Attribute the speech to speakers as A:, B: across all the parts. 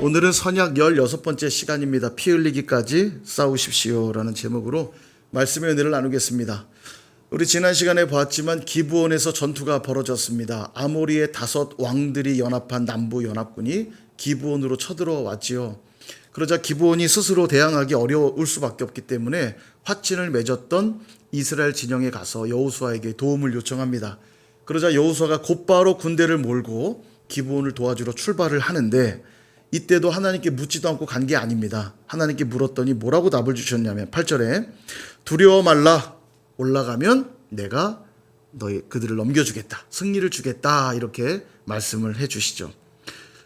A: 오늘은 선약 16번째 시간입니다. 피 흘리기까지 싸우십시오라는 제목으로 말씀의 은혜를 나누겠습니다. 우리 지난 시간에 봤지만 기브온에서 전투가 벌어졌습니다. 아모리의 5 왕들이 연합한 남부 연합군이 기브온으로 쳐들어왔지요. 그러자 기브온이 스스로 대항하기 어려울 수밖에 없기 때문에 화친을 맺었던 이스라엘 진영에 가서 여호수아에게 도움을 요청합니다. 그러자 여호수아가 곧바로 군대를 몰고 기브온을 도와주러 출발을 하는데 이때도 하나님께 묻지도 않고 간 게 아닙니다. 하나님께 물었더니 뭐라고 답을 주셨냐면 8절에 두려워 말라, 올라가면 내가 그들을 넘겨주겠다, 승리를 주겠다, 이렇게 말씀을 해주시죠.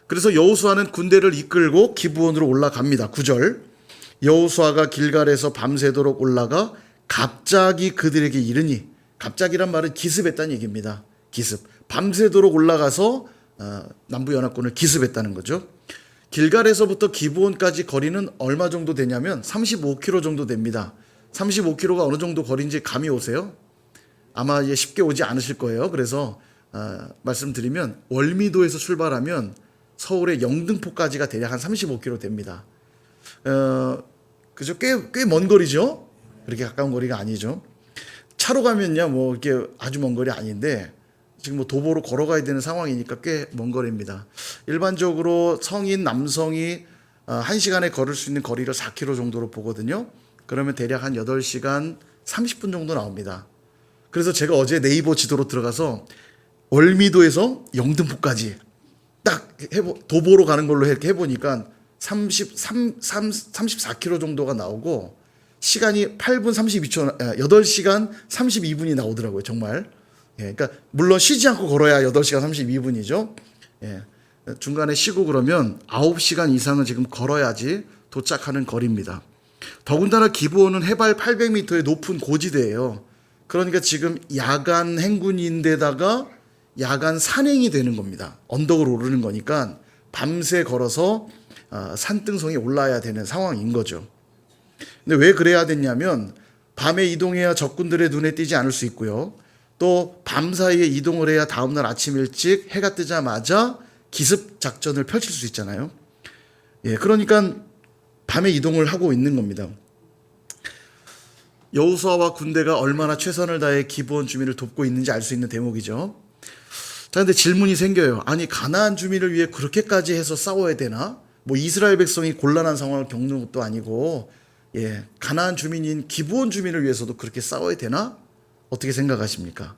A: 그래서 여호수아는 군대를 이끌고 기브온으로 올라갑니다. 9절, 여호수아가 길갈에서 밤새도록 올라가 갑자기 그들에게 이르니, 갑자기란 말은 기습했다는 얘기입니다. 기습, 밤새도록 올라가서 남부연합군을 기습했다는 거죠. 길갈에서부터 기브온까지 거리는 얼마 정도 되냐면 35km 정도 됩니다. 35km가 어느 정도 거리인지 감이 오세요? 아마 쉽게 오지 않으실 거예요. 그래서 말씀드리면 월미도에서 출발하면 서울의 영등포까지가 대략 한 35km 됩니다. 그죠? 꽤 먼 거리죠? 그렇게 가까운 거리가 아니죠. 차로 가면요, 뭐 이렇게 아주 먼 거리 아닌데 지금 뭐 도보로 걸어가야 되는 상황이니까 꽤 먼 거리입니다. 일반적으로 성인 남성이 1시간에 걸을 수 있는 거리를 4km 정도로 보거든요. 그러면 대략 한 8시간 30분 정도 나옵니다. 그래서 제가 어제 네이버 지도로 들어가서 월미도에서 영등포까지 딱 도보로 가는 걸로 이렇게 해보니까 34km 정도가 나오고 시간이 8분 32초, 8시간 32분이 나오더라고요. 정말. 예, 그러니까 물론 쉬지 않고 걸어야 8시간 32분이죠. 예, 중간에 쉬고 그러면 9시간 이상은 지금 걸어야지 도착하는 거리입니다. 더군다나 기브온은 해발 800m의 높은 고지대예요. 그러니까 지금 야간 행군인데다가 야간 산행이 되는 겁니다. 언덕을 오르는 거니까 밤새 걸어서 산등성에 올라야 되는 상황인 거죠. 근데 왜 그래야 됐냐면 밤에 이동해야 적군들의 눈에 띄지 않을 수 있고요. 또 밤사이에 이동을 해야 다음날 아침 일찍 해가 뜨자마자 기습 작전을 펼칠 수 있잖아요. 예, 그러니까 밤에 이동을 하고 있는 겁니다. 여호수아와 군대가 얼마나 최선을 다해 기브온 주민을 돕고 있는지 알 수 있는 대목이죠. 자, 근데 질문이 생겨요. 아니, 가나안 주민을 위해 그렇게까지 해서 싸워야 되나? 뭐 이스라엘 백성이 곤란한 상황을 겪는 것도 아니고, 예, 가나안 주민인 기브온 주민을 위해서도 그렇게 싸워야 되나? 어떻게 생각하십니까?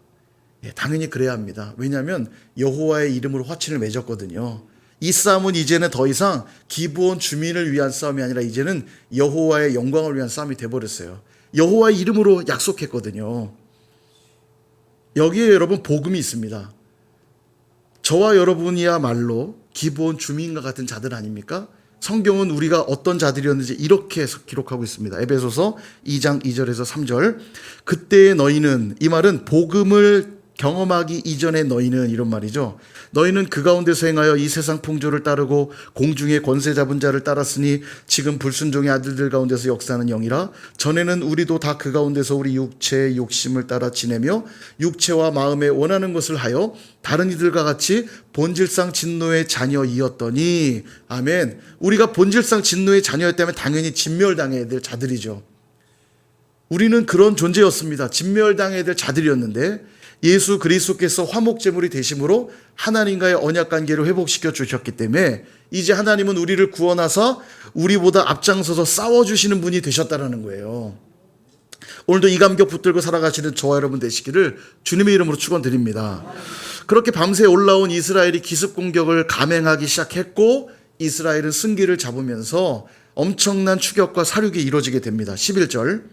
A: 예, 당연히 그래야 합니다. 왜냐하면 여호와의 이름으로 화친을 맺었거든요. 이 싸움은 이제는 더 이상 기브온 주민을 위한 싸움이 아니라 이제는 여호와의 영광을 위한 싸움이 돼버렸어요. 여호와의 이름으로 약속했거든요. 여기에 여러분 복음이 있습니다. 저와 여러분이야말로 기브온 주민과 같은 자들 아닙니까? 성경은 우리가 어떤 자들이었는지 이렇게 기록하고 있습니다. 에베소서 2장 2절에서 3절. 그때의 너희는, 이 말은 복음을 경험하기 이전의 너희는, 이런 말이죠. 너희는 그 가운데서 행하여 이 세상 풍조를 따르고 공중의 권세 잡은 자를 따랐으니 지금 불순종의 아들들 가운데서 역사하는 영이라. 전에는 우리도 다 그 가운데서 우리 육체의 욕심을 따라 지내며 육체와 마음에 원하는 것을 하여 다른 이들과 같이 본질상 진노의 자녀이었더니, 아멘. 우리가 본질상 진노의 자녀였다면 당연히 진멸당해야 될 자들이죠. 우리는 그런 존재였습니다. 진멸당해야 될 자들이었는데 예수 그리스도께서 화목제물이 되심으로 하나님과의 언약관계를 회복시켜 주셨기 때문에 이제 하나님은 우리를 구원하사 우리보다 앞장서서 싸워주시는 분이 되셨다는 거예요. 오늘도 이 감격 붙들고 살아가시는 저와 여러분 되시기를 주님의 이름으로 축원드립니다. 그렇게 밤새 올라온 이스라엘이 기습 공격을 감행하기 시작했고 이스라엘은 승기를 잡으면서 엄청난 추격과 사륙이 이루어지게 됩니다. 11절,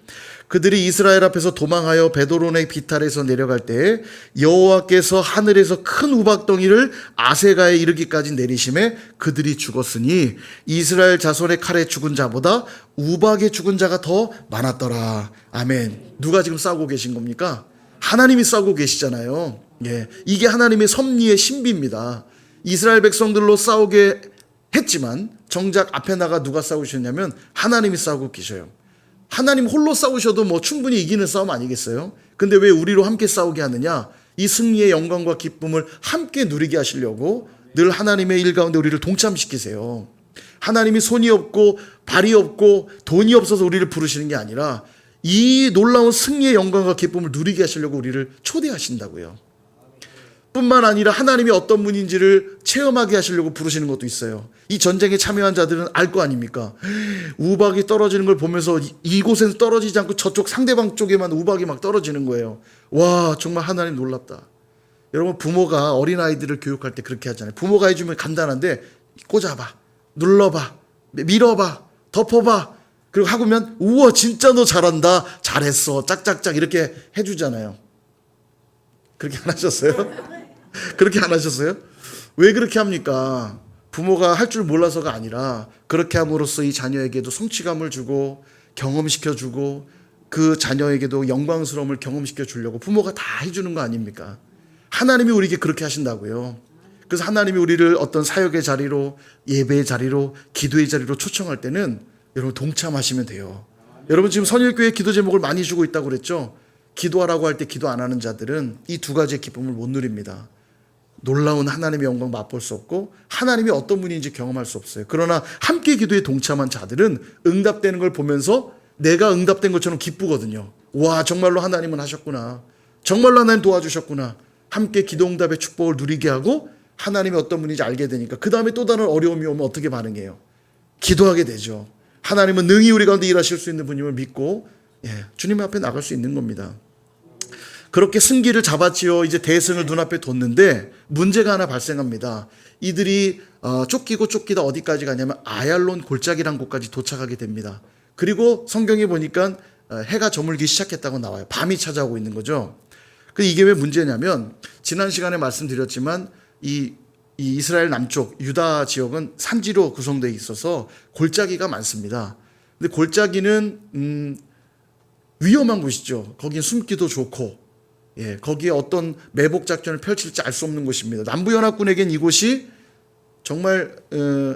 A: 그들이 이스라엘 앞에서 도망하여 베도론의 비탈에서 내려갈 때 여호와께서 하늘에서 큰 우박덩이를 아세가에 이르기까지 내리심에 그들이 죽었으니 이스라엘 자손의 칼에 죽은 자보다 우박에 죽은 자가 더 많았더라. 아멘. 누가 지금 싸우고 계신 겁니까? 하나님이 싸우고 계시잖아요. 예, 이게 하나님의 섭리의 신비입니다. 이스라엘 백성들로 싸우게 했지만 정작 앞에 나가 누가 싸우셨냐면 하나님이 싸우고 계셔요. 하나님 홀로 싸우셔도 뭐 충분히 이기는 싸움 아니겠어요? 근데 왜 우리로 함께 싸우게 하느냐? 이 승리의 영광과 기쁨을 함께 누리게 하시려고 늘 하나님의 일 가운데 우리를 동참시키세요. 하나님이 손이 없고 발이 없고 돈이 없어서 우리를 부르시는 게 아니라 이 놀라운 승리의 영광과 기쁨을 누리게 하시려고 우리를 초대하신다고요. 뿐만 아니라 하나님이 어떤 분인지를 체험하게 하시려고 부르시는 것도 있어요. 이 전쟁에 참여한 자들은 알 거 아닙니까? 우박이 떨어지는 걸 보면서 이곳에서 떨어지지 않고 저쪽 상대방 쪽에만 우박이 막 떨어지는 거예요. 와, 정말 하나님 놀랍다. 여러분, 부모가 어린아이들을 교육할 때 그렇게 하잖아요. 부모가 해주면 간단한데 꽂아봐, 눌러봐, 밀어봐, 덮어봐, 그리고 하고면 우와 진짜 너 잘한다, 잘했어, 짝짝짝 이렇게 해주잖아요. 그렇게 안 하셨어요? 그렇게 안 하셨어요? 왜 그렇게 합니까? 부모가 할 줄 몰라서가 아니라 그렇게 함으로써 이 자녀에게도 성취감을 주고 경험시켜주고 그 자녀에게도 영광스러움을 경험시켜 주려고 부모가 다 해주는 거 아닙니까? 하나님이 우리에게 그렇게 하신다고요. 그래서 하나님이 우리를 어떤 사역의 자리로, 예배의 자리로, 기도의 자리로 초청할 때는 여러분 동참하시면 돼요. 여러분 지금 선일교회 기도 제목을 많이 주고 있다고 그랬죠? 기도하라고 할 때 기도 안 하는 자들은 이 두 가지의 기쁨을 못 누립니다. 놀라운 하나님의 영광 맛볼 수 없고 하나님이 어떤 분인지 경험할 수 없어요. 그러나 함께 기도에 동참한 자들은 응답되는 걸 보면서 내가 응답된 것처럼 기쁘거든요. 와, 정말로 하나님은 하셨구나. 정말로 하나님 도와주셨구나. 함께 기도 응답의 축복을 누리게 하고 하나님이 어떤 분인지 알게 되니까 그 다음에 또 다른 어려움이 오면 어떻게 반응해요? 기도하게 되죠. 하나님은 능히 우리 가운데 일하실 수 있는 분임을 믿고 주님 앞에 나갈 수 있는 겁니다. 그렇게 승기를 잡았지요. 이제 대승을 눈앞에 뒀는데 문제가 하나 발생합니다. 이들이 쫓기고 쫓기다 어디까지 가냐면 아얄론 골짜기란 곳까지 도착하게 됩니다. 그리고 성경에 보니까 해가 저물기 시작했다고 나와요. 밤이 찾아오고 있는 거죠. 이게 왜 문제냐면 지난 시간에 말씀드렸지만 이 이스라엘 남쪽 유다 지역은 산지로 구성되어 있어서 골짜기가 많습니다. 근데 골짜기는 위험한 곳이죠. 거긴 숨기도 좋고 거기에 어떤 매복 작전을 펼칠지 알 수 없는 곳입니다. 남부연합군에겐 이곳이 정말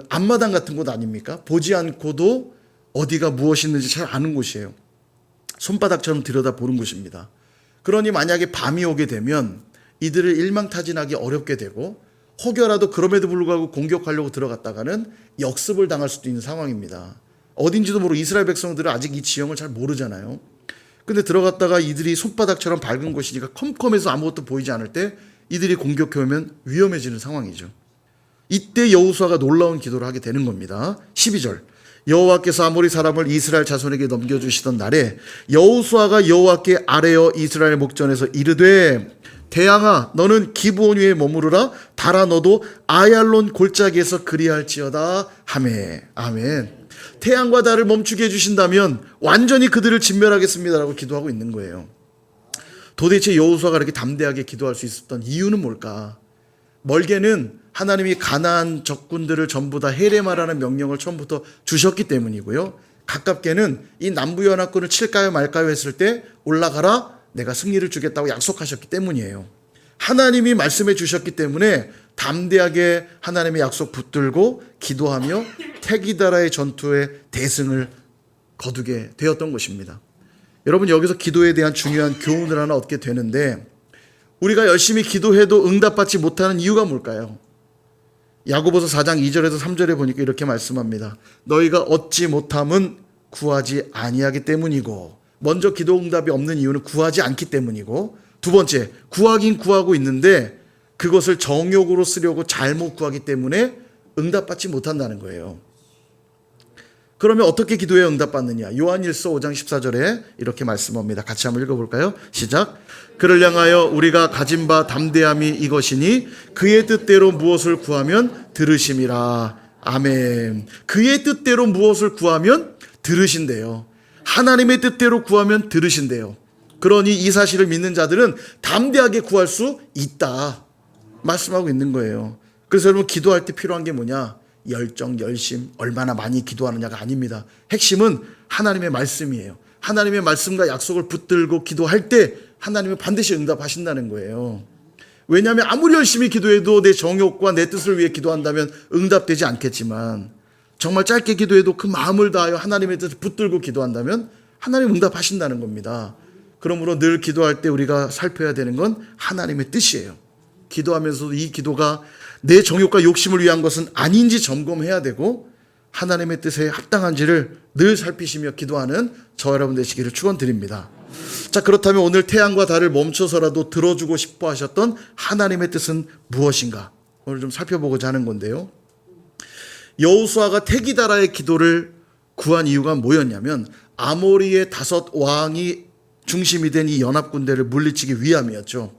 A: 앞마당 같은 곳 아닙니까? 보지 않고도 어디가 무엇이 있는지 잘 아는 곳이에요. 손바닥처럼 들여다보는 곳입니다. 그러니 만약에 밤이 오게 되면 이들을 일망타진하기 어렵게 되고 혹여라도 그럼에도 불구하고 공격하려고 들어갔다가는 역습을 당할 수도 있는 상황입니다. 어딘지도 모르고 이스라엘 백성들은 아직 이 지형을 잘 모르잖아요. 근데 들어갔다가 이들이 손바닥처럼 밝은 곳이니까 컴컴해서 아무것도 보이지 않을 때 이들이 공격해오면 위험해지는 상황이죠. 이때 여호수아가 놀라운 기도를 하게 되는 겁니다. 12절 여호와께서 아모리 사람을 이스라엘 자손에게 넘겨주시던 날에 여호수아가 여호와께 아뢰어 이스라엘 목전에서 이르되 대항아 너는 기브온 위에 머무르라 달아 너도 아얄론 골짜기에서 그리할지어다 하매. 아멘. 태양과 달을 멈추게 해주신다면 완전히 그들을 진멸하겠습니다라고 기도하고 있는 거예요. 도대체 여호수아가 이렇게 담대하게 기도할 수 있었던 이유는 뭘까? 멀게는 하나님이 가나안 적군들을 전부 다 해례하라는 명령을 처음부터 주셨기 때문이고요. 가깝게는 이 남부연합군을 칠까요 말까요 했을 때 올라가라 내가 승리를 주겠다고 약속하셨기 때문이에요. 하나님이 말씀해 주셨기 때문에 담대하게 하나님의 약속 붙들고 기도하며 태기다라의 전투에 대승을 거두게 되었던 것입니다. 여러분 여기서 기도에 대한 중요한 교훈을 하나 얻게 되는데 우리가 열심히 기도해도 응답받지 못하는 이유가 뭘까요? 야고보서 4장 2절에서 3절에 보니까 이렇게 말씀합니다. 너희가 얻지 못함은 구하지 아니하기 때문이고 먼저 기도 응답이 없는 이유는 구하지 않기 때문이고 두 번째 구하긴 구하고 있는데 그것을 정욕으로 쓰려고 잘못 구하기 때문에 응답받지 못한다는 거예요. 그러면 어떻게 기도에 응답받느냐? 요한일서 5장 14절에 이렇게 말씀합니다. 같이 한번 읽어볼까요? 시작. 그를 향하여 우리가 가진 바 담대함이 이것이니 그의 뜻대로 무엇을 구하면 들으심이라. 아멘. 그의 뜻대로 무엇을 구하면 들으신대요. 하나님의 뜻대로 구하면 들으신대요. 그러니 이 사실을 믿는 자들은 담대하게 구할 수 있다 말씀하고 있는 거예요. 그래서 여러분 기도할 때 필요한 게 뭐냐? 열정, 열심, 얼마나 많이 기도하느냐가 아닙니다. 핵심은 하나님의 말씀이에요. 하나님의 말씀과 약속을 붙들고 기도할 때 하나님은 반드시 응답하신다는 거예요. 왜냐하면 아무리 열심히 기도해도 내 정욕과 내 뜻을 위해 기도한다면 응답되지 않겠지만 정말 짧게 기도해도 그 마음을 다하여 하나님의 뜻을 붙들고 기도한다면 하나님 응답하신다는 겁니다. 그러므로 늘 기도할 때 우리가 살펴야 되는 건 하나님의 뜻이에요. 기도하면서도 이 기도가 내 정욕과 욕심을 위한 것은 아닌지 점검해야 되고 하나님의 뜻에 합당한지를 늘 살피시며 기도하는 저 여러분 되시기를 축원드립니다. 자, 그렇다면 오늘 태양과 달을 멈춰서라도 들어주고 싶어 하셨던 하나님의 뜻은 무엇인가? 오늘 좀 살펴보고자 하는 건데요. 여호수아가 태기다라의 기도를 구한 이유가 뭐였냐면 아모리의 5 왕이 중심이 된 이 연합군대를 물리치기 위함이었죠.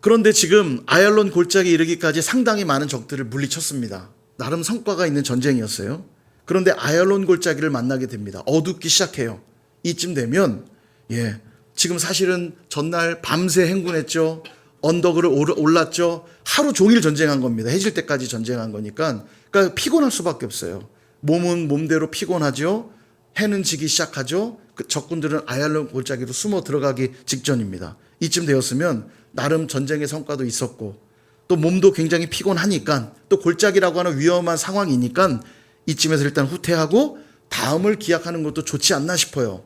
A: 그런데 지금 아얄론 골짜기에 이르기까지 상당히 많은 적들을 물리쳤습니다. 나름 성과가 있는 전쟁이었어요. 그런데 아얄론 골짜기를 만나게 됩니다. 어둡기 시작해요. 이쯤 되면 지금 사실은 전날 밤새 행군했죠. 언덕을 올랐죠. 하루 종일 전쟁한 겁니다. 해질 때까지 전쟁한 거니까. 그러니까 피곤할 수밖에 없어요. 몸은 몸대로 피곤하죠. 해는 지기 시작하죠. 그 적군들은 아얄론 골짜기로 숨어 들어가기 직전입니다. 이쯤 되었으면 나름 전쟁의 성과도 있었고 또 몸도 굉장히 피곤하니까 또 골짜기라고 하는 위험한 상황이니까 이쯤에서 일단 후퇴하고 다음을 기약하는 것도 좋지 않나 싶어요.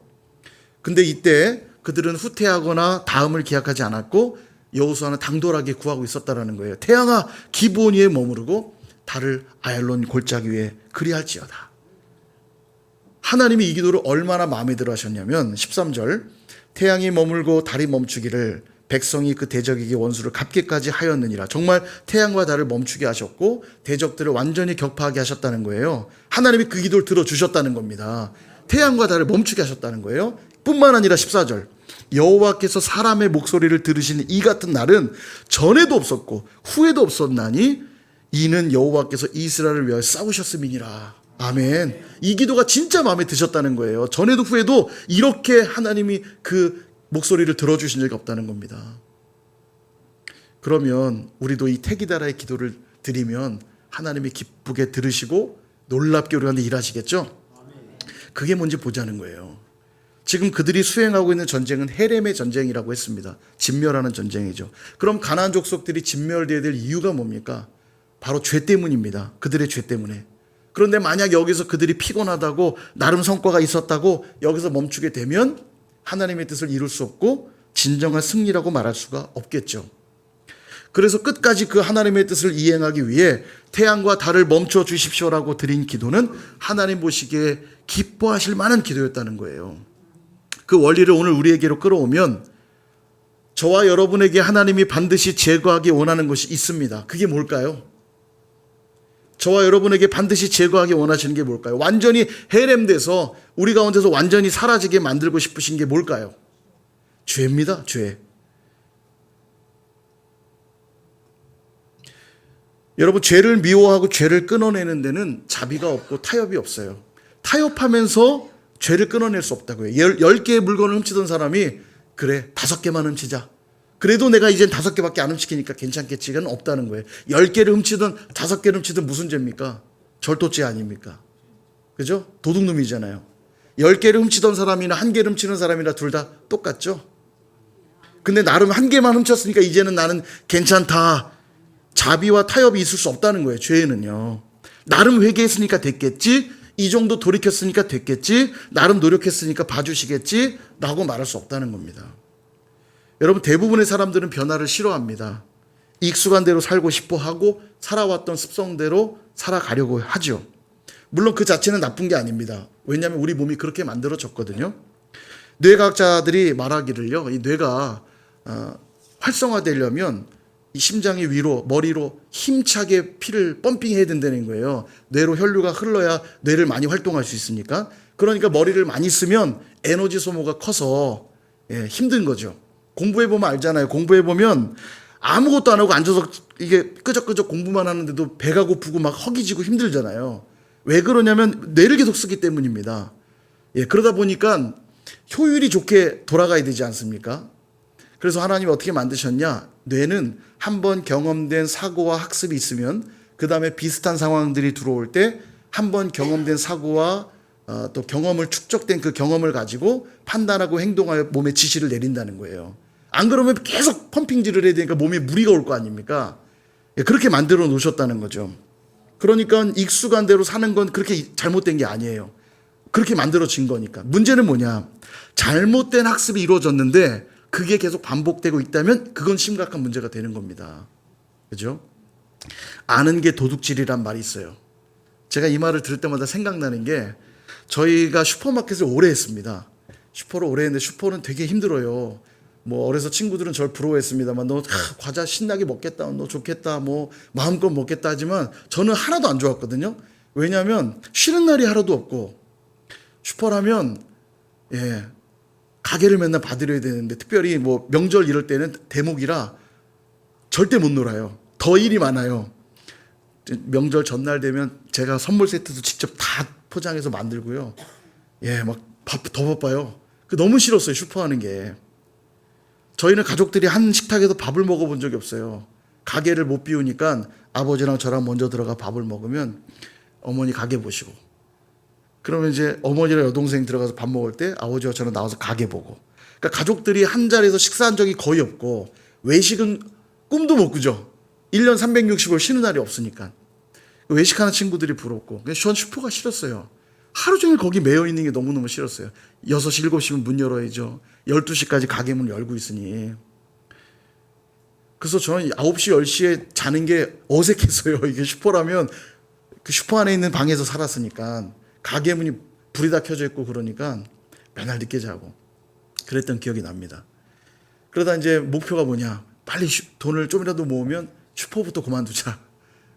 A: 근데 이때 그들은 후퇴하거나 다음을 기약하지 않았고 여호수아는 당돌하게 구하고 있었다라는 거예요. 태양아 기브온 위에 머무르고 달을 아얄론 골짜기 위에 그리할지어다. 하나님이 이 기도를 얼마나 마음에 들어 하셨냐면 13절 태양이 머물고 달이 멈추기를 백성이 그 대적에게 원수를 갚기까지 하였느니라. 정말 태양과 달을 멈추게 하셨고 대적들을 완전히 격파하게 하셨다는 거예요. 하나님이 그 기도를 들어주셨다는 겁니다. 태양과 달을 멈추게 하셨다는 거예요. 뿐만 아니라 14절 여호와께서 사람의 목소리를 들으시는 이 같은 날은 전에도 없었고 후에도 없었나니 이는 여호와께서 이스라엘을 위하여 싸우셨음이니라. 아멘. 이 기도가 진짜 마음에 드셨다는 거예요. 전에도 후에도 이렇게 하나님이 그 목소리를 들어주신 적이 없다는 겁니다. 그러면 우리도 이 태기다라의 기도를 드리면 하나님이 기쁘게 들으시고 놀랍게 우리한테 일하시겠죠? 그게 뭔지 보자는 거예요. 지금 그들이 수행하고 있는 전쟁은 헤렘의 전쟁이라고 했습니다. 진멸하는 전쟁이죠. 그럼 가나안 족속들이 진멸되어야 될 이유가 뭡니까? 바로 죄 때문입니다. 그들의 죄 때문에. 그런데 만약 여기서 그들이 피곤하다고 나름 성과가 있었다고 여기서 멈추게 되면 하나님의 뜻을 이룰 수 없고 진정한 승리라고 말할 수가 없겠죠. 그래서 끝까지 그 하나님의 뜻을 이행하기 위해 태양과 달을 멈춰 주십시오라고 드린 기도는 하나님 보시기에 기뻐하실 만한 기도였다는 거예요. 그 원리를 오늘 우리에게로 끌어오면 저와 여러분에게 하나님이 반드시 제거하기 원하는 것이 있습니다. 그게 뭘까요? 저와 여러분에게 반드시 제거하기 원하시는 게 뭘까요? 완전히 해렘돼서 우리 가운데서 완전히 사라지게 만들고 싶으신 게 뭘까요? 죄입니다. 죄. 여러분 죄를 미워하고 죄를 끊어내는 데는 자비가 없고 타협이 없어요. 타협하면서 죄를 끊어낼 수 없다고요. 10개의 물건을 훔치던 사람이 그래 5개만 훔치자. 그래도 내가 이젠 5개밖에 안 훔치니까 괜찮겠지는 없다는 거예요. 10개를 훔치든 5개를 훔치든 무슨 죄입니까? 절도죄 아닙니까? 그죠? 도둑놈이잖아요. 10개를 훔치던 사람이나 1개를 훔치는 사람이나 둘 다 똑같죠? 근데 나름 1개만 훔쳤으니까 이제는 나는 괜찮다. 자비와 타협이 있을 수 없다는 거예요. 죄에는요. 나름 회개했으니까 됐겠지. 이 정도 돌이켰으니까 됐겠지. 나름 노력했으니까 봐주시겠지. 라고 말할 수 없다는 겁니다. 여러분 대부분의 사람들은 변화를 싫어합니다. 익숙한 대로 살고 싶어 하고 살아왔던 습성대로 살아가려고 하죠. 물론 그 자체는 나쁜 게 아닙니다. 왜냐하면 우리 몸이 그렇게 만들어졌거든요. 뇌과학자들이 말하기를요. 이 뇌가 활성화되려면 이 심장이 위로 머리로 힘차게 피를 펌핑해야 된다는 거예요. 뇌로 혈류가 흘러야 뇌를 많이 활동할 수 있으니까. 그러니까 머리를 많이 쓰면 에너지 소모가 커서 힘든 거죠. 공부해보면 알잖아요. 공부해보면 아무것도 안 하고 앉아서 이게 끄적끄적 공부만 하는데도 배가 고프고 막 허기지고 힘들잖아요. 왜 그러냐면 뇌를 계속 쓰기 때문입니다. 그러다 보니까 효율이 좋게 돌아가야 되지 않습니까? 그래서 하나님이 어떻게 만드셨냐? 뇌는 한번 경험된 사고와 학습이 있으면 그 다음에 비슷한 상황들이 들어올 때 한번 경험된 사고와 또 경험을 축적된 그 경험을 가지고 판단하고 행동하여 몸에 지시를 내린다는 거예요. 안 그러면 계속 펌핑질을 해야 되니까 몸에 무리가 올 거 아닙니까? 그렇게 만들어 놓으셨다는 거죠. 그러니까 익숙한 대로 사는 건 그렇게 잘못된 게 아니에요. 그렇게 만들어진 거니까. 문제는 뭐냐? 잘못된 학습이 이루어졌는데 그게 계속 반복되고 있다면 그건 심각한 문제가 되는 겁니다. 그죠? 아는 게 도둑질이란 말이 있어요. 제가 이 말을 들을 때마다 생각나는 게 저희가 슈퍼마켓을 오래 했습니다. 슈퍼를 오래 했는데 슈퍼는 되게 힘들어요. 뭐 어려서 친구들은 저를 부러워했습니다만 너 과자 신나게 먹겠다, 너 좋겠다, 뭐 마음껏 먹겠다 하지만 저는 하나도 안 좋았거든요. 왜냐하면 쉬는 날이 하루도 없고 슈퍼라면 가게를 맨날 봐드려야 되는데 특별히 뭐 명절 이럴 때는 대목이라 절대 못 놀아요. 더 일이 많아요. 명절 전날 되면 제가 선물 세트도 직접 다 포장해서 만들고요. 막 더 바빠요. 너무 싫었어요, 슈퍼하는 게. 저희는 가족들이 한 식탁에서 밥을 먹어본 적이 없어요. 가게를 못 비우니까 아버지랑 저랑 먼저 들어가 밥을 먹으면 어머니 가게 보시고, 그러면 이제 어머니랑 여동생 들어가서 밥 먹을 때 아버지와 저는 나와서 가게 보고. 그러니까 가족들이 한 자리에서 식사한 적이 거의 없고 외식은 꿈도 못 꾸죠. 1년 365일 쉬는 날이 없으니까. 외식하는 친구들이 부럽고. 전 슈퍼가 싫었어요. 하루 종일 거기 매여 있는 게 너무너무 싫었어요. 6시, 7시면 문 열어야죠. 12시까지 가게 문 열고 있으니. 그래서 저는 9시, 10시에 자는 게 어색했어요. 이게 슈퍼라면 그 슈퍼 안에 있는 방에서 살았으니까 가게 문이 불이 다 켜져 있고 그러니까 맨날 늦게 자고 그랬던 기억이 납니다. 그러다 이제 목표가 뭐냐. 빨리 돈을 좀이라도 모으면 슈퍼부터 그만두자.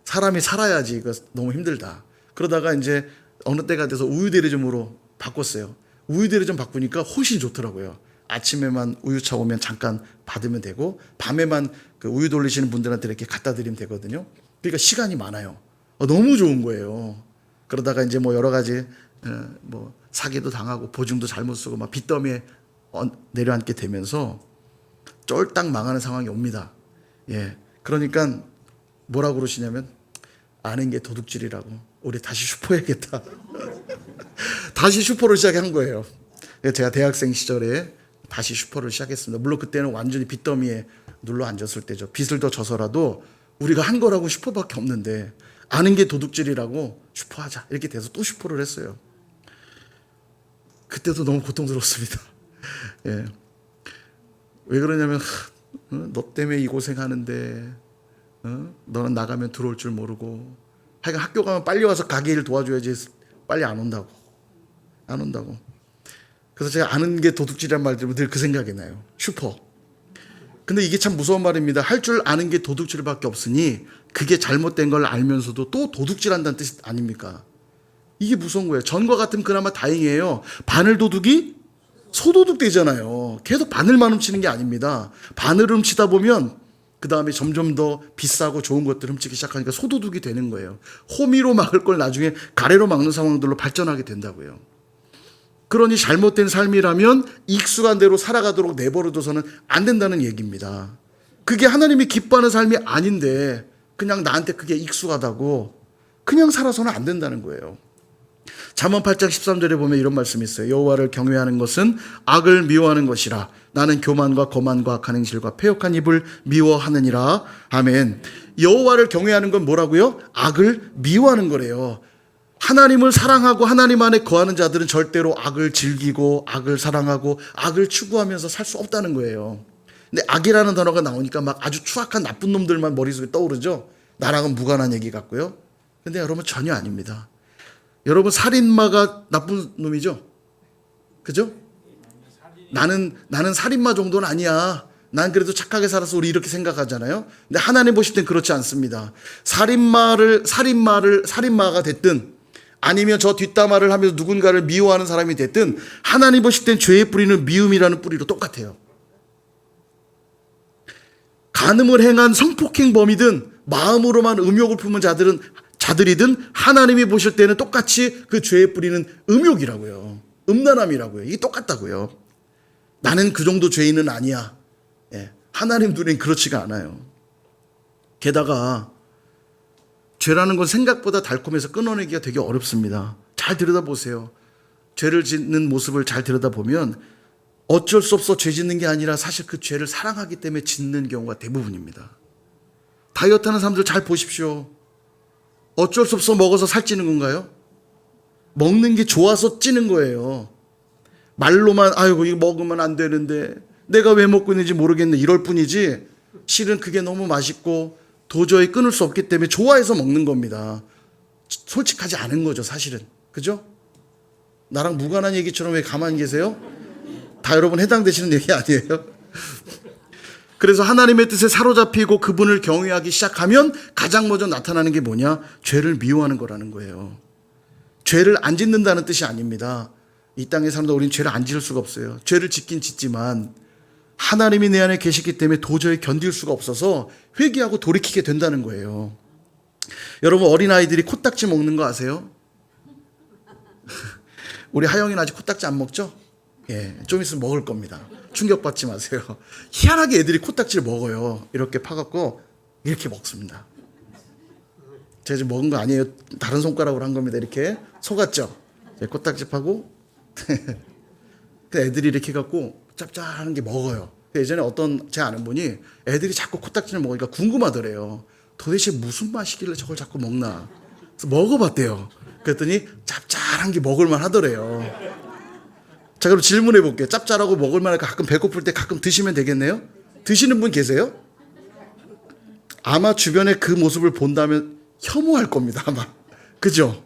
A: 사람이 살아야지. 이거 너무 힘들다. 그러다가 이제 어느 때가 돼서 우유 대리점으로 바꿨어요. 우유 대리점 바꾸니까 훨씬 좋더라고요. 아침에만 우유차 오면 잠깐 받으면 되고 밤에만 그 우유 돌리시는 분들한테 이렇게 갖다 드리면 되거든요. 그러니까 시간이 많아요. 너무 좋은 거예요. 그러다가 이제 뭐 여러 가지 뭐 사기도 당하고 보증도 잘못 쓰고 막 빚더미에 내려앉게 되면서 쫄딱 망하는 상황이 옵니다. 그러니까 뭐라고 그러시냐면 아는 게 도둑질이라고. 우리 다시 슈퍼해야겠다. 다시 슈퍼를 시작한 거예요. 제가 대학생 시절에 다시 슈퍼를 시작했습니다. 물론 그때는 완전히 빚더미에 눌러 앉았을 때죠. 빚을 더 져서라도 우리가 한 거라고 슈퍼밖에 없는데 아는 게 도둑질이라고 슈퍼하자 이렇게 돼서 또 슈퍼를 했어요. 그때도 너무 고통스럽습니다. 왜 그러냐면 너 때문에 이 고생하는데 너는 나가면 들어올 줄 모르고 하여간 학교 가면 빨리 와서 가게 일 도와줘야지 빨리 안 온다고. 그래서 제가 아는 게 도둑질이란 말 들으면 늘 그 생각이 나요. 슈퍼. 근데 이게 참 무서운 말입니다. 할 줄 아는 게 도둑질밖에 없으니 그게 잘못된 걸 알면서도 또 도둑질한다는 뜻 아닙니까? 이게 무서운 거예요. 전과 같으면 그나마 다행이에요. 바늘 도둑이 소도둑 되잖아요. 계속 바늘만 훔치는 게 아닙니다. 바늘을 훔치다 보면 그 다음에 점점 더 비싸고 좋은 것들을 훔치기 시작하니까 소도둑이 되는 거예요. 호미로 막을 걸 나중에 가래로 막는 상황들로 발전하게 된다고요. 그러니 잘못된 삶이라면 익숙한 대로 살아가도록 내버려둬서는 안 된다는 얘기입니다. 그게 하나님이 기뻐하는 삶이 아닌데 그냥 나한테 그게 익숙하다고 그냥 살아서는 안 된다는 거예요. 잠언 8장 13절에 보면 이런 말씀이 있어요. 여호와를 경외하는 것은 악을 미워하는 것이라. 나는 교만과 거만과 악한 행실과 패역한 입을 미워하느니라. 아멘. 여호와를 경외하는 건 뭐라고요? 악을 미워하는 거래요. 하나님을 사랑하고 하나님 안에 거하는 자들은 절대로 악을 즐기고 악을 사랑하고 악을 추구하면서 살 수 없다는 거예요. 근데 악이라는 단어가 나오니까 막 아주 추악한 나쁜 놈들만 머릿속에 떠오르죠. 나랑은 무관한 얘기 같고요. 근데 여러분 전혀 아닙니다. 여러분 살인마가 나쁜 놈이죠? 그죠? 나는 살인마 정도는 아니야. 난 그래도 착하게 살아서 우리 이렇게 생각하잖아요. 근데 하나님 보실 땐 그렇지 않습니다. 살인마가 됐든 아니면 저 뒷담화를 하면서 누군가를 미워하는 사람이 됐든 하나님 보실 땐 죄의 뿌리는 미움이라는 뿌리로 똑같아요. 간음을 행한 성폭행범이든 마음으로만 음욕을 품은 자들이든 하나님이 보실 때는 똑같이 그 죄의 뿌리는 음욕이라고요. 음란함이라고요. 이게 똑같다고요. 나는 그 정도 죄인은 아니야. 하나님 눈엔 그렇지가 않아요. 게다가 죄라는 건 생각보다 달콤해서 끊어내기가 되게 어렵습니다. 잘 들여다보세요. 죄를 짓는 모습을 잘 들여다보면 어쩔 수 없어 죄 짓는 게 아니라 사실 그 죄를 사랑하기 때문에 짓는 경우가 대부분입니다. 다이어트 하는 사람들 잘 보십시오. 어쩔 수 없어 먹어서 살찌는 건가요? 먹는 게 좋아서 찌는 거예요. 말로만 아이고 이거 먹으면 안 되는데 내가 왜 먹고 있는지 모르겠네 이럴 뿐이지 실은 그게 너무 맛있고 도저히 끊을 수 없기 때문에 좋아해서 먹는 겁니다. 솔직하지 않은 거죠, 사실은. 그죠? 나랑 무관한 얘기처럼 왜 가만히 계세요? 다 여러분 해당되시는 얘기 아니에요? 그래서 하나님의 뜻에 사로잡히고 그분을 경외하기 시작하면 가장 먼저 나타나는 게 뭐냐? 죄를 미워하는 거라는 거예요. 죄를 안 짓는다는 뜻이 아닙니다. 이 땅에 사는데 우리는 죄를 안 지을 수가 없어요. 죄를 짓긴 짓지만 하나님이 내 안에 계시기 때문에 도저히 견딜 수가 없어서 회개하고 돌이키게 된다는 거예요. 여러분, 어린아이들이 코딱지 먹는 거 아세요? 우리 하영이는 아직 코딱지 안 먹죠? 예, 좀 있으면 먹을 겁니다. 충격받지 마세요. 희한하게 애들이 코딱지를 먹어요. 이렇게 파갖고 이렇게 먹습니다. 제가 지금 먹은 거 아니에요. 다른 손가락으로 한 겁니다. 이렇게 속았죠? 코딱지 파고 애들이 이렇게 해갖고 짭짤한 게 먹어요. 예전에 어떤 제 아는 분이 애들이 자꾸 코딱지를 먹으니까 궁금하더래요. 도대체 무슨 맛이길래 저걸 자꾸 먹나. 그래서 먹어봤대요. 그랬더니 짭짤한 게 먹을만 하더래요. 자, 그럼 질문해 볼게요. 짭짤하고 먹을만 하니까 가끔 배고플 때 가끔 드시면 되겠네요? 드시는 분 계세요? 아마 주변에 그 모습을 본다면 혐오할 겁니다, 아마. 그죠?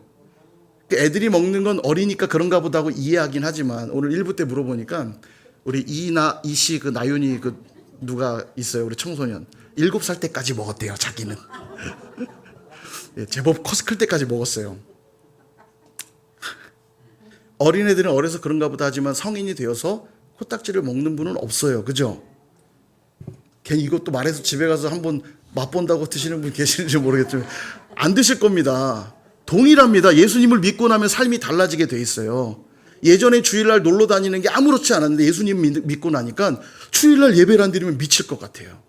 A: 애들이 먹는 건 어리니까 그런가 보다 하고 이해하긴 하지만 오늘 1부 때 물어보니까 우리 이씨 그 나윤이 그 누가 있어요, 우리 청소년. 7살 때까지 먹었대요, 자기는. 예, 제법 클 때까지 먹었어요. 어린애들은 어려서 그런가 보다 하지만 성인이 되어서 코딱지를 먹는 분은 없어요. 그죠? 괜히 이것도 말해서 집에 가서 한번 맛본다고 드시는 분 계시는지 모르겠지만 안 드실 겁니다. 동일합니다. 예수님을 믿고 나면 삶이 달라지게 돼 있어요. 예전에 주일날 놀러 다니는 게 아무렇지 않았는데 예수님 믿고 나니까 주일날 예배를 안 드리면 미칠 것 같아요.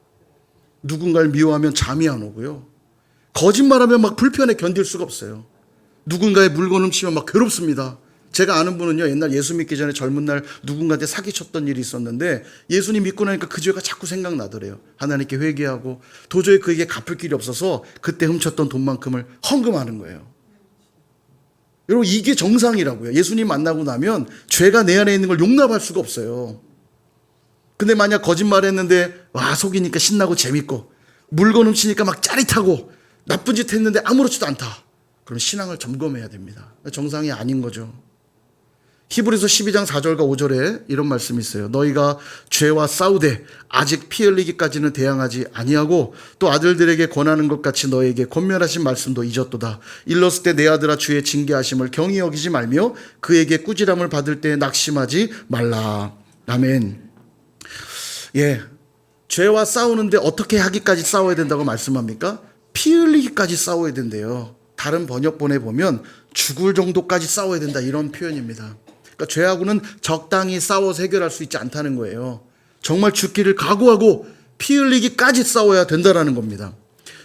A: 누군가를 미워하면 잠이 안 오고요. 거짓말하면 막 불편해 견딜 수가 없어요. 누군가의 물건 훔치면 막 괴롭습니다. 제가 아는 분은요, 옛날 예수 믿기 전에 젊은 날 누군가한테 사기쳤던 일이 있었는데 예수님 믿고 나니까 그 죄가 자꾸 생각나더래요. 하나님께 회개하고 도저히 그에게 갚을 길이 없어서 그때 훔쳤던 돈만큼을 헌금하는 거예요. 여러분, 이게 정상이라고요. 예수님 만나고 나면 죄가 내 안에 있는 걸 용납할 수가 없어요. 근데 만약 거짓말했는데 와 속이니까 신나고 재밌고 물건 훔치니까 막 짜릿하고 나쁜 짓 했는데 아무렇지도 않다. 그럼 신앙을 점검해야 됩니다. 정상이 아닌 거죠. 히브리서 12장 4절과 5절에 이런 말씀이 있어요. 너희가 죄와 싸우되 아직 피 흘리기까지는 대항하지 아니하고 또 아들들에게 권하는 것 같이 너에게 권면하신 말씀도 잊었도다. 일렀을 때 내 아들아 주의 징계하심을 경히 여기지 말며 그에게 꾸지람을 받을 때 낙심하지 말라. 아멘. 예, 죄와 싸우는데 어떻게 하기까지 싸워야 된다고 말씀합니까? 피 흘리기까지 싸워야 된대요. 다른 번역본에 보면 죽을 정도까지 싸워야 된다 이런 표현입니다. 그러니까 죄하고는 적당히 싸워서 해결할 수 있지 않다는 거예요. 정말 죽기를 각오하고 피 흘리기까지 싸워야 된다는 겁니다.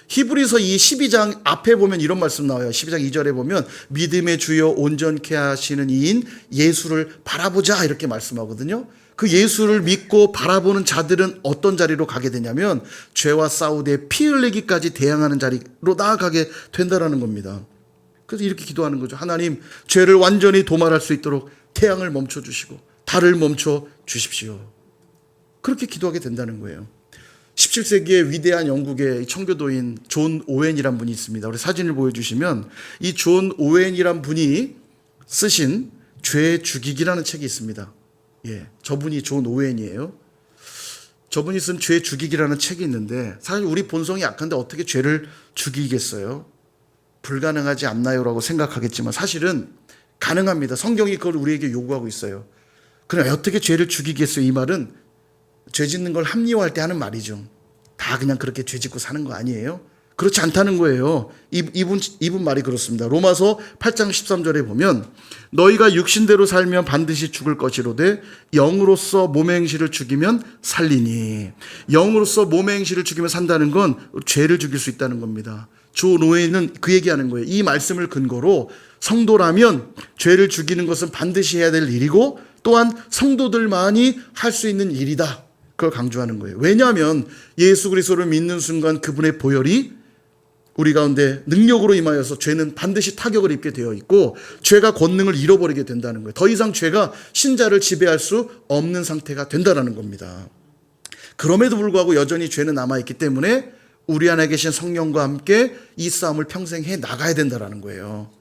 A: 히브리서 이 12장 앞에 보면 이런 말씀 나와요. 12장 2절에 보면 믿음의 주여 온전케 하시는 이인 예수를 바라보자 이렇게 말씀하거든요. 그 예수를 믿고 바라보는 자들은 어떤 자리로 가게 되냐면 죄와 싸우되 피 흘리기까지 대항하는 자리로 나아가게 된다는 겁니다. 그래서 이렇게 기도하는 거죠. 하나님, 죄를 완전히 도말할 수 있도록 태양을 멈춰주시고 달을 멈춰 주십시오. 그렇게 기도하게 된다는 거예요. 17세기의 위대한 영국의 청교도인 존 오웬이란 분이 있습니다. 우리 사진을 보여주시면 이 존 오웬이란 분이 쓰신 죄 죽이기라는 책이 있습니다. 예, 저분이 존 오웬이에요. 저분이 쓴 죄 죽이기라는 책이 있는데 사실 우리 본성이 약한데 어떻게 죄를 죽이겠어요? 불가능하지 않나요라고 생각하겠지만 사실은 가능합니다. 성경이 그걸 우리에게 요구하고 있어요. 그럼 어떻게 죄를 죽이겠어요? 이 말은 죄 짓는 걸 합리화할 때 하는 말이죠. 다 그냥 그렇게 죄 짓고 사는 거 아니에요? 그렇지 않다는 거예요. 이분 말이 그렇습니다. 로마서 8장 13절에 보면 너희가 육신대로 살면 반드시 죽을 것이로되 영으로서 몸의 행실을 죽이면 살리니. 영으로서 몸의 행실을 죽이면 산다는 건 죄를 죽일 수 있다는 겁니다. 존 오웬은 그 얘기하는 거예요. 이 말씀을 근거로 성도라면 죄를 죽이는 것은 반드시 해야 될 일이고 또한 성도들만이 할 수 있는 일이다. 그걸 강조하는 거예요. 왜냐하면 예수 그리스도를 믿는 순간 그분의 보혈이 우리 가운데 능력으로 임하여서 죄는 반드시 타격을 입게 되어 있고 죄가 권능을 잃어버리게 된다는 거예요. 더 이상 죄가 신자를 지배할 수 없는 상태가 된다는 겁니다. 그럼에도 불구하고 여전히 죄는 남아있기 때문에 우리 안에 계신 성령과 함께 이 싸움을 평생 해 나가야 된다라는 거예요.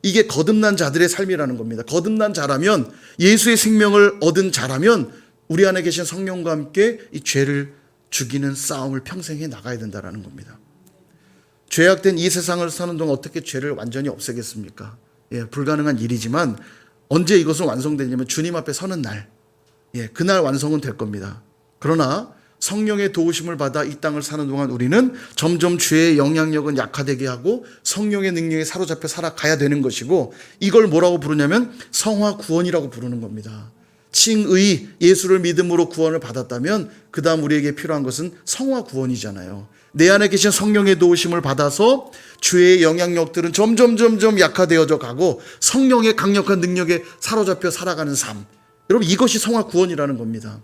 A: 이게 거듭난 자들의 삶이라는 겁니다. 거듭난 자라면, 예수의 생명을 얻은 자라면 우리 안에 계신 성령과 함께 이 죄를 죽이는 싸움을 평생 해 나가야 된다라는 겁니다. 죄악된 이 세상을 사는 동안 어떻게 죄를 완전히 없애겠습니까? 불가능한 일이지만 언제 이것은 완성되냐면 주님 앞에 서는 날, 그날 완성은 될 겁니다. 그러나 성령의 도우심을 받아 이 땅을 사는 동안 우리는 점점 죄의 영향력은 약화되게 하고 성령의 능력에 사로잡혀 살아가야 되는 것이고, 이걸 뭐라고 부르냐면 성화 구원이라고 부르는 겁니다. 칭의, 예수를 믿음으로 구원을 받았다면 그 다음 우리에게 필요한 것은 성화 구원이잖아요. 내 안에 계신 성령의 도우심을 받아서 죄의 영향력들은 점점 약화되어져 가고 성령의 강력한 능력에 사로잡혀 살아가는 삶. 여러분, 이것이 성화 구원이라는 겁니다.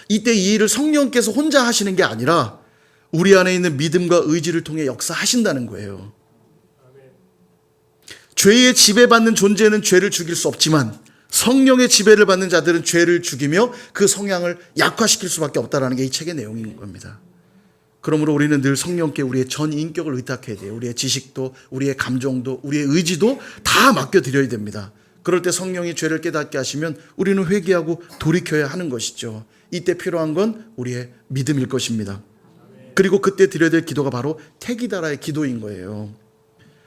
A: 이때 이 일을 성령께서 혼자 하시는 게 아니라 우리 안에 있는 믿음과 의지를 통해 역사하신다는 거예요. 죄의 지배받는 존재는 죄를 죽일 수 없지만 성령의 지배를 받는 자들은 죄를 죽이며 그 성향을 약화시킬 수밖에 없다는 게 이 책의 내용인 겁니다. 그러므로 우리는 늘 성령께 우리의 전 인격을 의탁해야 돼요. 우리의 지식도, 우리의 감정도, 우리의 의지도 다 맡겨드려야 됩니다. 그럴 때 성령이 죄를 깨닫게 하시면 우리는 회개하고 돌이켜야 하는 것이죠. 이때 필요한 건 우리의 믿음일 것입니다. 그리고 그때 드려야 될 기도가 바로 태기다라의 기도인 거예요.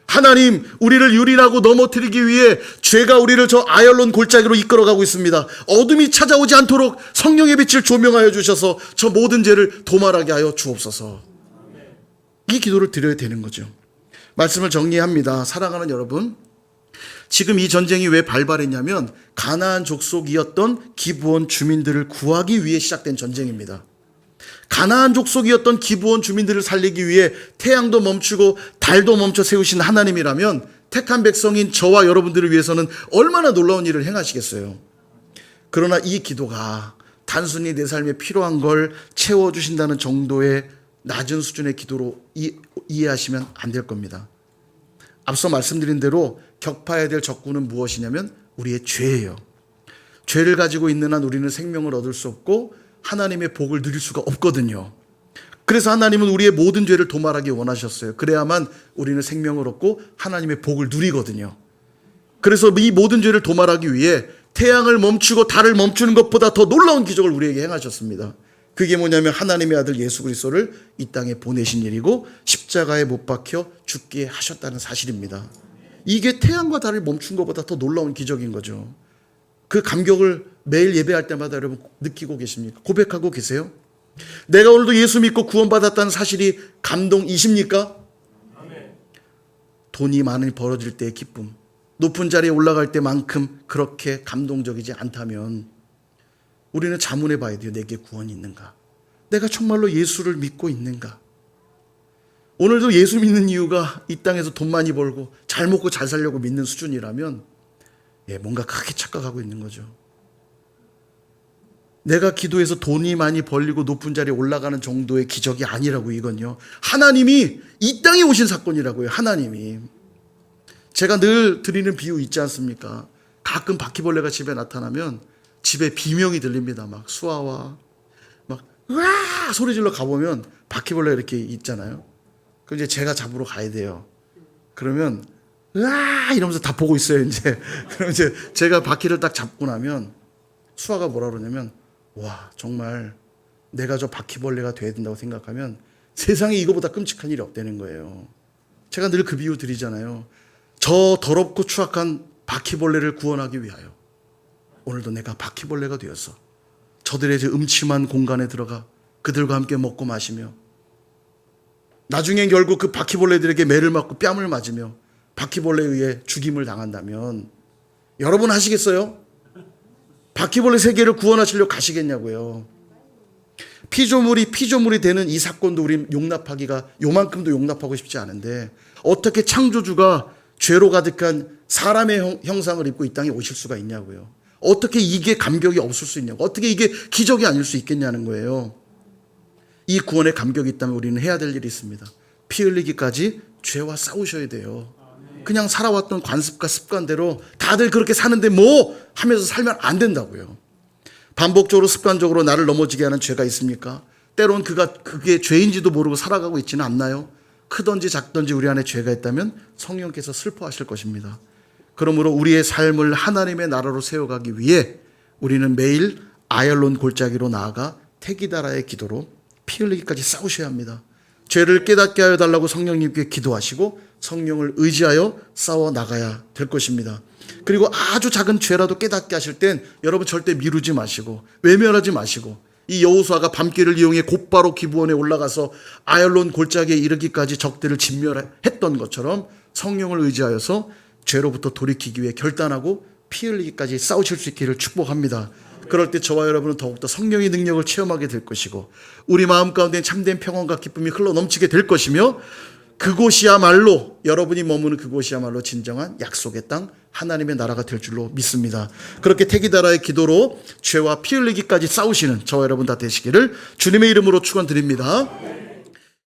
A: 하나님, 우리를 유린하고 넘어뜨리기 위해 죄가 우리를 저 아열론 골짜기로 이끌어가고 있습니다. 어둠이 찾아오지 않도록 성령의 빛을 조명하여 주셔서 저 모든 죄를 도말하게 하여 주옵소서. 이 기도를 드려야 되는 거죠. 말씀을 정리합니다. 사랑하는 여러분, 지금 이 전쟁이 왜 발발했냐면 가나안 족속이었던 기브온 주민들을 구하기 위해 시작된 전쟁입니다. 가나안 족속이었던 기브온 주민들을 살리기 위해 태양도 멈추고 달도 멈춰 세우신 하나님이라면 택한 백성인 저와 여러분들을 위해서는 얼마나 놀라운 일을 행하시겠어요. 그러나 이 기도가 단순히 내 삶에 필요한 걸 채워주신다는 정도의 낮은 수준의 기도로 이해하시면 안 될 겁니다. 앞서 말씀드린 대로 격파해야 될 적군은 무엇이냐면 우리의 죄예요. 죄를 가지고 있는 한 우리는 생명을 얻을 수 없고 하나님의 복을 누릴 수가 없거든요. 그래서 하나님은 우리의 모든 죄를 도말하기 원하셨어요. 그래야만 우리는 생명을 얻고 하나님의 복을 누리거든요. 그래서 이 모든 죄를 도말하기 위해 태양을 멈추고 달을 멈추는 것보다 더 놀라운 기적을 우리에게 행하셨습니다. 그게 뭐냐면 하나님의 아들 예수 그리스도를 이 땅에 보내신 일이고 십자가에 못 박혀 죽게 하셨다는 사실입니다. 이게 태양과 달을 멈춘 것보다 더 놀라운 기적인 거죠. 그 감격을 매일 예배할 때마다 여러분 느끼고 계십니까? 고백하고 계세요? 내가 오늘도 예수 믿고 구원받았다는 사실이 감동이십니까? 돈이 많이 벌어질 때의 기쁨, 높은 자리에 올라갈 때만큼 그렇게 감동적이지 않다면 우리는 자문해 봐야 돼요. 내게 구원이 있는가? 내가 정말로 예수를 믿고 있는가? 오늘도 예수 믿는 이유가 이 땅에서 돈 많이 벌고 잘 먹고 잘 살려고 믿는 수준이라면 뭔가 크게 착각하고 있는 거죠. 내가 기도해서 돈이 많이 벌리고 높은 자리에 올라가는 정도의 기적이 아니라고. 이건요, 하나님이 이 땅에 오신 사건이라고요. 하나님이. 제가 늘 드리는 비유 있지 않습니까? 가끔 바퀴벌레가 집에 나타나면 집에 비명이 들립니다. 막 수아와 막 으아 소리 질러 가보면 바퀴벌레가 이렇게 있잖아요. 그럼 이제 제가 잡으러 가야 돼요. 그러면 으아 이러면서 다 보고 있어요. 이제 그럼 이제 제가 바퀴를 딱 잡고 나면 수아가 뭐라 그러냐면, 와, 정말 내가 저 바퀴벌레가 돼야 된다고 생각하면 세상에 이거보다 끔찍한 일이 없다는 거예요. 제가 늘 그 비유 드리잖아요. 저 더럽고 추악한 바퀴벌레를 구원하기 위하여 오늘도 내가 바퀴벌레가 되어서 저들의 저 음침한 공간에 들어가 그들과 함께 먹고 마시며 나중엔 결국 그 바퀴벌레들에게 매를 맞고 뺨을 맞으며 바퀴벌레에 의해 죽임을 당한다면 여러분 하시겠어요? 바퀴벌레 세계를 구원하시려고 가시겠냐고요. 피조물이 되는 이 사건도 우리 용납하기가 요만큼도 용납하고 싶지 않은데 어떻게 창조주가 죄로 가득한 사람의 형상을 입고 이 땅에 오실 수가 있냐고요. 어떻게 이게 감격이 없을 수 있냐고. 어떻게 이게 기적이 아닐 수 있겠냐는 거예요. 이 구원의 감격이 있다면 우리는 해야 될 일이 있습니다. 피 흘리기까지 죄와 싸우셔야 돼요. 그냥 살아왔던 관습과 습관대로 다들 그렇게 사는데 뭐 하면서 살면 안 된다고요. 반복적으로 습관적으로 나를 넘어지게 하는 죄가 있습니까? 때론 그게 죄인지도 모르고 살아가고 있지는 않나요? 크든지 작든지 우리 안에 죄가 있다면 성령께서 슬퍼하실 것입니다. 그러므로 우리의 삶을 하나님의 나라로 세워가기 위해 우리는 매일 아얄론 골짜기로 나아가 테기다라의 기도로 피 흘리기까지 싸우셔야 합니다. 죄를 깨닫게 하여 달라고 성령님께 기도하시고 성령을 의지하여 싸워 나가야 될 것입니다. 그리고 아주 작은 죄라도 깨닫게 하실 땐 여러분 절대 미루지 마시고 외면하지 마시고 이 여호수아가 밤길을 이용해 곧바로 기브온에 올라가서 아얄론 골짜기에 이르기까지 적들을 진멸했던 것처럼 성령을 의지하여서 죄로부터 돌이키기 위해 결단하고 피 흘리기까지 싸우실 수 있기를 축복합니다. 그럴 때 저와 여러분은 더욱더 성령의 능력을 체험하게 될 것이고 우리 마음 가운데 참된 평안과 기쁨이 흘러넘치게 될 것이며 그곳이야말로 여러분이 머무는 그곳이야말로 진정한 약속의 땅 하나님의 나라가 될 줄로 믿습니다. 그렇게 테기다라의 기도로 죄와 피 흘리기까지 싸우시는 저와 여러분 다 되시기를 주님의 이름으로 축원드립니다.